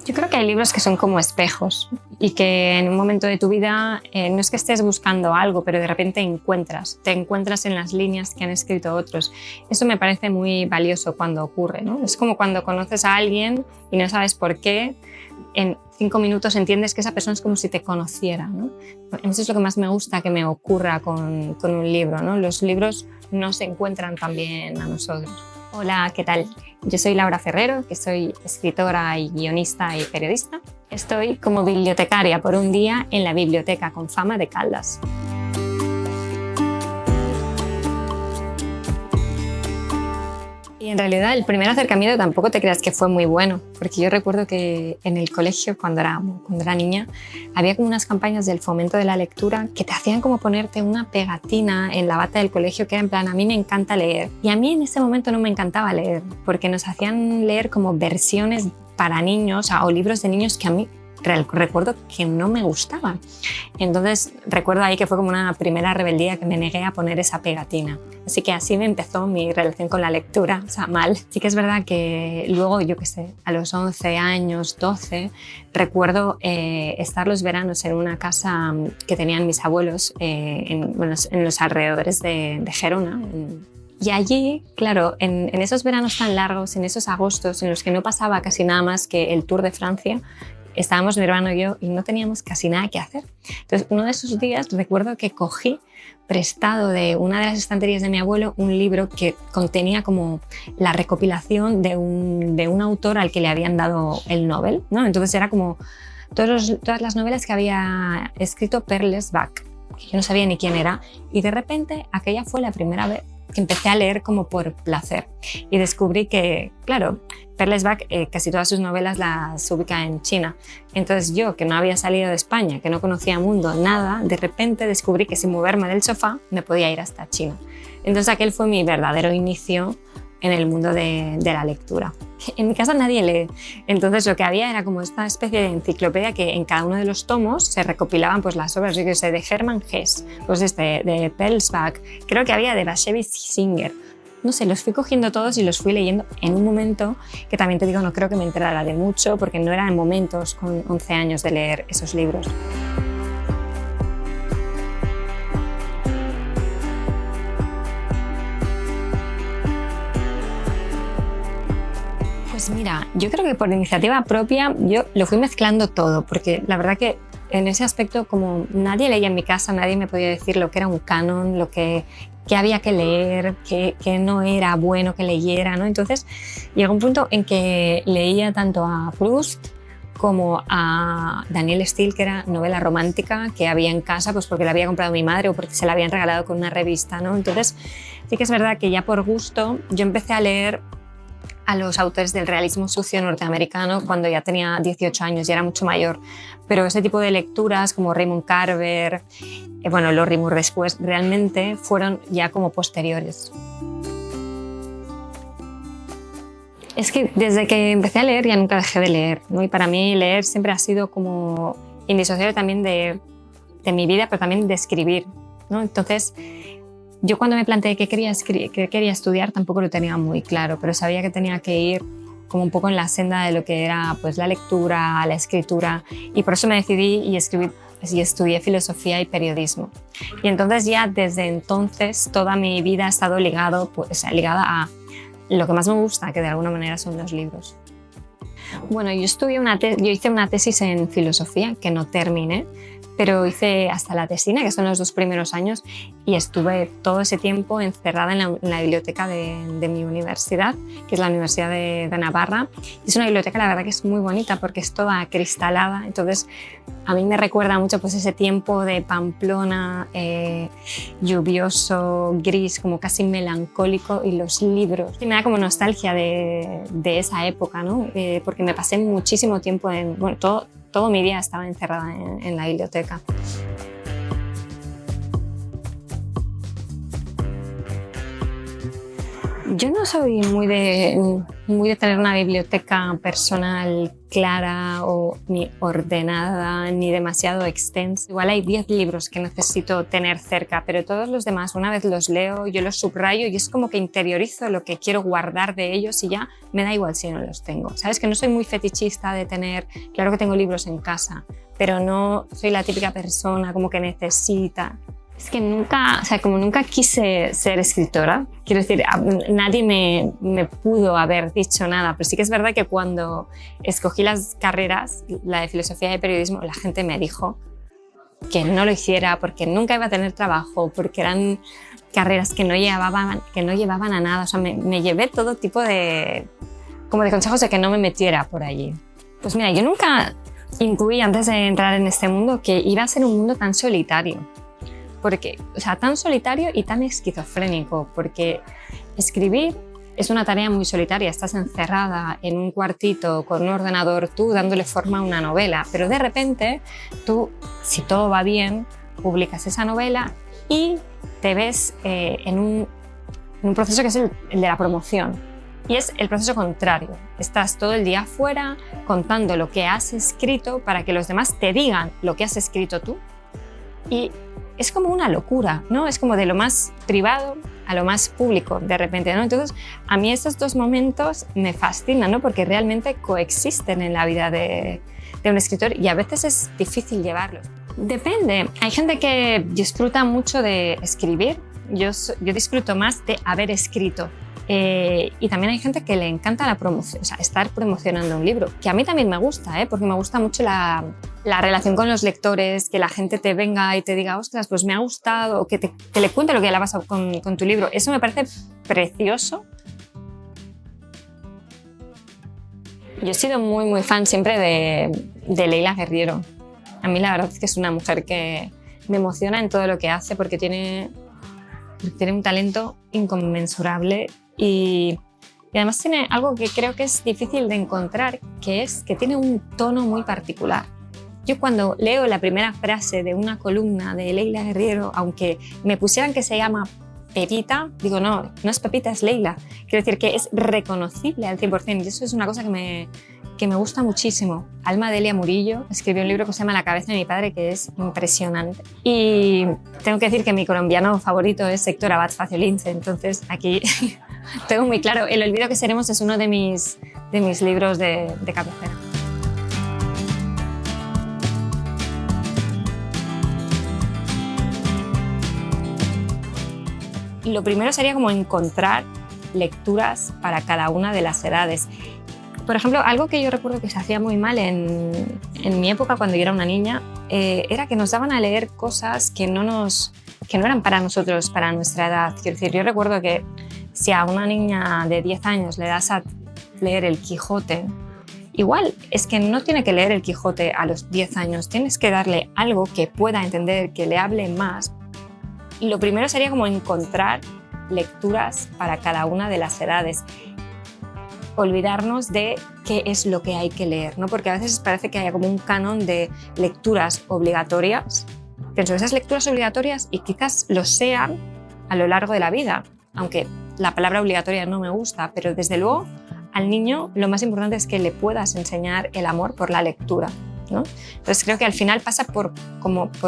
Yo creo que hay libros que son como espejos y que en un momento de tu vida no es que estés buscando algo, pero de repente te encuentras en las líneas que han escrito otros. Eso me parece muy valioso cuando ocurre, ¿no? Es como cuando conoces a alguien y no sabes por qué, en 5 minutos entiendes que esa persona es como si te conociera, ¿no? Eso es lo que más me gusta que me ocurra con un libro, ¿no? Los libros no se encuentran tan bien a nosotros. Hola, ¿qué tal? Yo soy Laura Ferrero, que soy escritora y guionista y periodista. Estoy como bibliotecaria por un día en la Biblioteca con Fama de Caldas. Y en realidad el primer acercamiento tampoco te creas que fue muy bueno, porque yo recuerdo que en el colegio, cuando era niña, había como unas campañas del fomento de la lectura que te hacían como ponerte una pegatina en la bata del colegio que era en plan, a mí me encanta leer. Y a mí en ese momento no me encantaba leer, porque nos hacían leer como versiones para niños o libros de niños que a mí recuerdo que no me gustaban. Entonces recuerdo ahí que fue como una primera rebeldía que me negué a poner esa pegatina. Así que así me empezó mi relación con la lectura, o sea, mal. Sí que es verdad que luego, yo qué sé, a los 11 años, 12, recuerdo estar los veranos en una casa que tenían mis abuelos en los alrededores de Gerona. Y allí, claro, en esos veranos tan largos, en esos agostos en los que no pasaba casi nada más que el Tour de Francia, estábamos mi hermano y yo y no teníamos casi nada que hacer. Entonces, uno de esos días recuerdo que cogí prestado de una de las estanterías de mi abuelo un libro que contenía como la recopilación de un autor al que le habían dado el Nobel, ¿no? Entonces era como todas las novelas que había escrito Perles Bach, que yo no sabía ni quién era, y de repente aquella fue la primera vez que empecé a leer como por placer y descubrí que, claro, Perles Bach casi todas sus novelas las ubica en China. Entonces yo, que no había salido de España, que no conocía mundo, nada, de repente descubrí que sin moverme del sofá me podía ir hasta China. Entonces aquel fue mi verdadero inicio en el mundo de la lectura. En mi casa nadie lee, entonces lo que había era como esta especie de enciclopedia que en cada uno de los tomos se recopilaban pues las obras, yo que sé, de Hermann Hesse, pues de Perles Bach, creo que había de Bashevis Singer. No sé, los fui cogiendo todos y los fui leyendo en un momento que también te digo, no creo que me enterara de mucho porque no eran momentos con 11 años de leer esos libros. Pues mira, yo creo que por iniciativa propia yo lo fui mezclando todo, porque la verdad que en ese aspecto como nadie leía en mi casa, nadie me podía decir lo que era un canon, lo que había que leer, que no era bueno que leyera, ¿no? Entonces llegó un punto en que leía tanto a Proust como a Daniel Steele, que era novela romántica que había en casa pues porque la había comprado mi madre o porque se la habían regalado con una revista, ¿no? Entonces sí que es verdad que ya por gusto yo empecé a leer a los autores del realismo sucio norteamericano cuando ya tenía 18 años y era mucho mayor. Pero ese tipo de lecturas como Raymond Carver, Lorrie Moore después, realmente fueron ya como posteriores. Es que desde que empecé a leer ya nunca dejé de leer, ¿no? Y para mí leer siempre ha sido como indisociable también de mi vida, pero también de escribir, ¿no? Entonces, yo cuando me planteé qué quería estudiar tampoco lo tenía muy claro, pero sabía que tenía que ir como un poco en la senda de lo que era pues, la lectura, la escritura, y por eso me decidí y estudié filosofía y periodismo. Y entonces ya desde entonces toda mi vida ha estado ligada a lo que más me gusta, que de alguna manera son los libros. Bueno, yo hice una tesis en filosofía que no terminé, pero hice hasta la tesina, que son los 2 primeros años, y estuve todo ese tiempo encerrada en la biblioteca de mi universidad, que es la Universidad de Navarra. Es una biblioteca, la verdad, que es muy bonita porque es toda acristalada, entonces a mí me recuerda mucho pues, ese tiempo de Pamplona, lluvioso, gris, como casi melancólico, y los libros. Y me da como nostalgia de esa época, ¿no? Porque me pasé muchísimo tiempo todo mi día estaba encerrada en la biblioteca. Yo no soy muy de tener una biblioteca personal clara o ni ordenada ni demasiado extensa. Igual hay 10 libros que necesito tener cerca, pero todos los demás, una vez los leo, yo los subrayo y es como que interiorizo lo que quiero guardar de ellos y ya me da igual si no los tengo. Sabes que no soy muy fetichista de tener, claro que tengo libros en casa, pero no soy la típica persona como que necesita. Es que nunca, o sea, como nunca quise ser escritora, quiero decir, nadie me pudo haber dicho nada, pero sí que es verdad que cuando escogí las carreras, la de filosofía y periodismo, la gente me dijo que no lo hiciera porque nunca iba a tener trabajo, porque eran carreras que no llevaban a nada, o sea, me llevé todo tipo de consejos de que no me metiera por allí. Pues mira, yo nunca intuí antes de entrar en este mundo que iba a ser un mundo tan solitario. Porque, o sea, tan solitario y tan esquizofrénico, porque escribir es una tarea muy solitaria, estás encerrada en un cuartito con un ordenador, tú dándole forma a una novela, pero de repente tú, si todo va bien, publicas esa novela y te ves en un proceso que es el de la promoción. Y es el proceso contrario, estás todo el día afuera contando lo que has escrito para que los demás te digan lo que has escrito tú. Y es como una locura, ¿no? Es como de lo más privado a lo más público de repente, ¿no? Entonces, a mí estos dos momentos me fascinan, ¿no? Porque realmente coexisten en la vida de un escritor y a veces es difícil llevarlos. Depende. Hay gente que disfruta mucho de escribir. Yo disfruto más de haber escrito. Y también hay gente que le encanta la promoción, o sea, estar promocionando un libro, que a mí también me gusta, porque me gusta mucho la relación con los lectores, que la gente te venga y te diga, ostras, pues me ha gustado, o que le cuente lo que le ha pasado con tu libro. Eso me parece precioso. Yo he sido muy fan siempre de Leila Guerriero. A mí la verdad es que es una mujer que me emociona en todo lo que hace porque tiene un talento inconmensurable y además tiene algo que creo que es difícil de encontrar, que es que tiene un tono muy particular. Yo cuando leo la primera frase de una columna de Leila Guerriero, aunque me pusieran que se llama Pepita, digo no es Pepita, es Leila. Quiero decir que es reconocible al 100% y eso es una cosa que me gusta muchísimo. Alma Delia Murillo escribió un libro que se llama La cabeza de mi padre, que es impresionante. Y tengo que decir que mi colombiano favorito es Héctor Abad Faciolince, entonces aquí tengo muy claro, El olvido que seremos es uno de mis libros de cabecera. Lo primero sería como encontrar lecturas para cada una de las edades. Por ejemplo, algo que yo recuerdo que se hacía muy mal en mi época cuando yo era una niña era que nos daban a leer cosas que no eran para nosotros, para nuestra edad. Quiero decir, yo recuerdo que si a una niña de 10 años le das a leer El Quijote, igual es que no tiene que leer El Quijote a los 10 años, tienes que darle algo que pueda entender, que le hable más. Y lo primero sería como encontrar lecturas para cada una de las edades. Olvidarnos de qué es lo que hay que leer, ¿no? Porque a veces parece que haya como un canon de lecturas obligatorias. Pienso, esas lecturas obligatorias y quizás lo sean a lo largo de la vida, aunque la palabra obligatoria no me gusta, pero desde luego al niño lo más importante es que le puedas enseñar el amor por la lectura, ¿no? Entonces creo que al final pasa por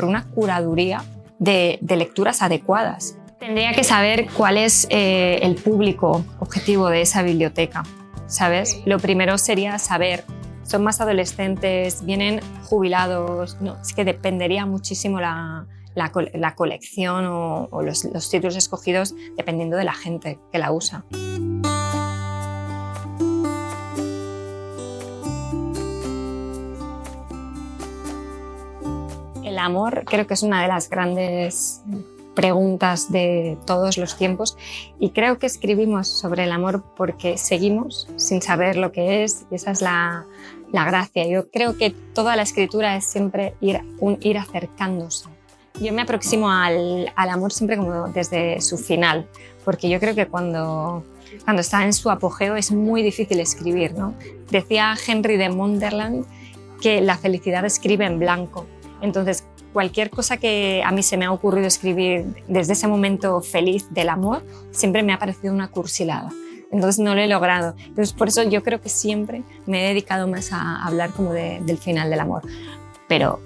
una curaduría de lecturas adecuadas. Tendría que saber cuál es el público objetivo de esa biblioteca, ¿sabes? Lo primero sería saber, ¿son más adolescentes? ¿Vienen jubilados? No, es que dependería muchísimo la colección o los títulos escogidos dependiendo de la gente que la usa. El amor creo que es una de las grandes preguntas de todos los tiempos y creo que escribimos sobre el amor porque seguimos sin saber lo que es y esa es la gracia. Yo creo que toda la escritura es siempre ir acercándose. Yo me aproximo al amor siempre como desde su final, porque yo creo que cuando está en su apogeo es muy difícil escribir, ¿no? Decía Henry de Monderland que la felicidad escribe en blanco. Entonces, cualquier cosa que a mí se me ha ocurrido escribir desde ese momento feliz del amor, siempre me ha parecido una cursilada. Entonces no lo he logrado. Entonces por eso yo creo que siempre me he dedicado más a hablar como del final del amor. Pero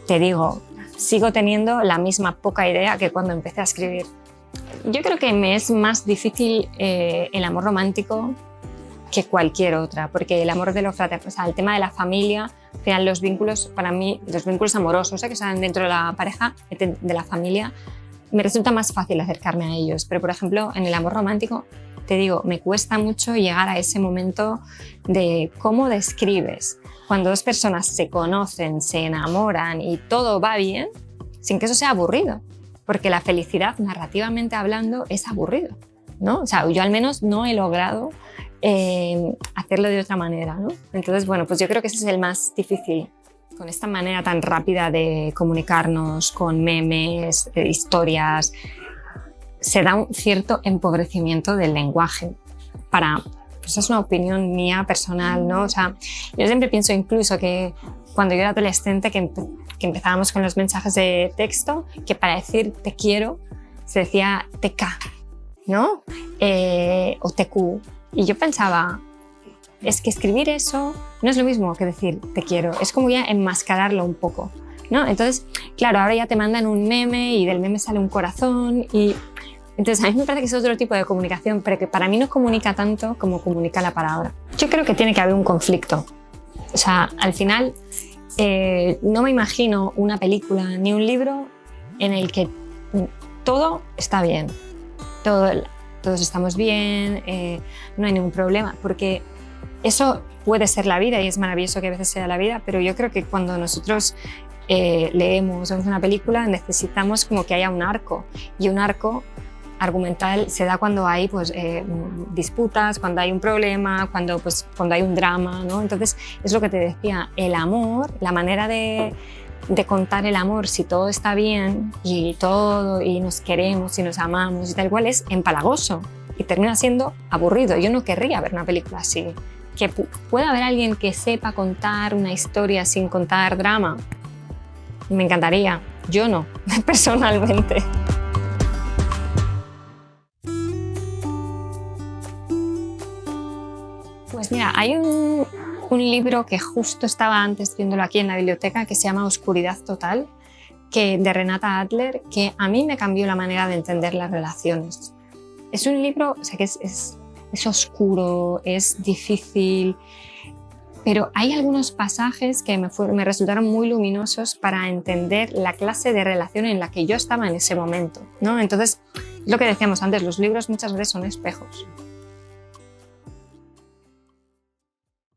te digo, sigo teniendo la misma poca idea que cuando empecé a escribir. Yo creo que me es más difícil el amor romántico que cualquier otra, porque el amor de los fraternos, o sea, el tema de la familia, al final los vínculos, para mí, los vínculos amorosos que están dentro de la pareja, de la familia, me resulta más fácil acercarme a ellos. Pero, por ejemplo, en el amor romántico, te digo, me cuesta mucho llegar a ese momento de cómo describes cuando dos personas se conocen, se enamoran y todo va bien, sin que eso sea aburrido. Porque la felicidad, narrativamente hablando, es aburrido, ¿no? O sea, yo al menos no he logrado hacerlo de otra manera, ¿no? Entonces, bueno, pues yo creo que ese es el más difícil. Con esta manera tan rápida de comunicarnos, con memes, historias, se da un cierto empobrecimiento del lenguaje. Pues es una opinión mía personal, ¿no? O sea, yo siempre pienso incluso que cuando yo era adolescente, que empezábamos con los mensajes de texto, que para decir te quiero se decía TK, ¿no? O TQ. Y yo pensaba, es que escribir eso no es lo mismo que decir te quiero, es como ya enmascararlo un poco, ¿no? Entonces, claro, ahora ya te mandan un meme y del meme sale un corazón y entonces a mí me parece que es otro tipo de comunicación, pero que para mí no comunica tanto como comunica la palabra. Yo creo que tiene que haber un conflicto. O sea, al final no me imagino una película ni un libro en el que todo está bien, todos estamos bien, no hay ningún problema, porque eso puede ser la vida y es maravilloso que a veces sea la vida, pero yo creo que cuando nosotros leemos o vemos una película necesitamos como que haya un arco, y un arco argumental se da cuando hay pues, disputas, cuando hay un problema, cuando hay un drama, ¿no? Entonces es lo que te decía, el amor, la manera de contar el amor, si todo está bien y nos queremos y nos amamos y tal cual, es empalagoso y termina siendo aburrido. Yo no querría ver una película así. Que pueda haber alguien que sepa contar una historia sin contar drama, me encantaría. Yo no, personalmente. Pues mira, hay un libro que justo estaba antes viéndolo aquí en la biblioteca que se llama Oscuridad Total, de Renata Adler, que a mí me cambió la manera de entender las relaciones. Es un libro, o sea, que es oscuro, es difícil, pero hay algunos pasajes que me resultaron muy luminosos para entender la clase de relación en la que yo estaba en ese momento, ¿no? Entonces, lo que decíamos antes, los libros muchas veces son espejos.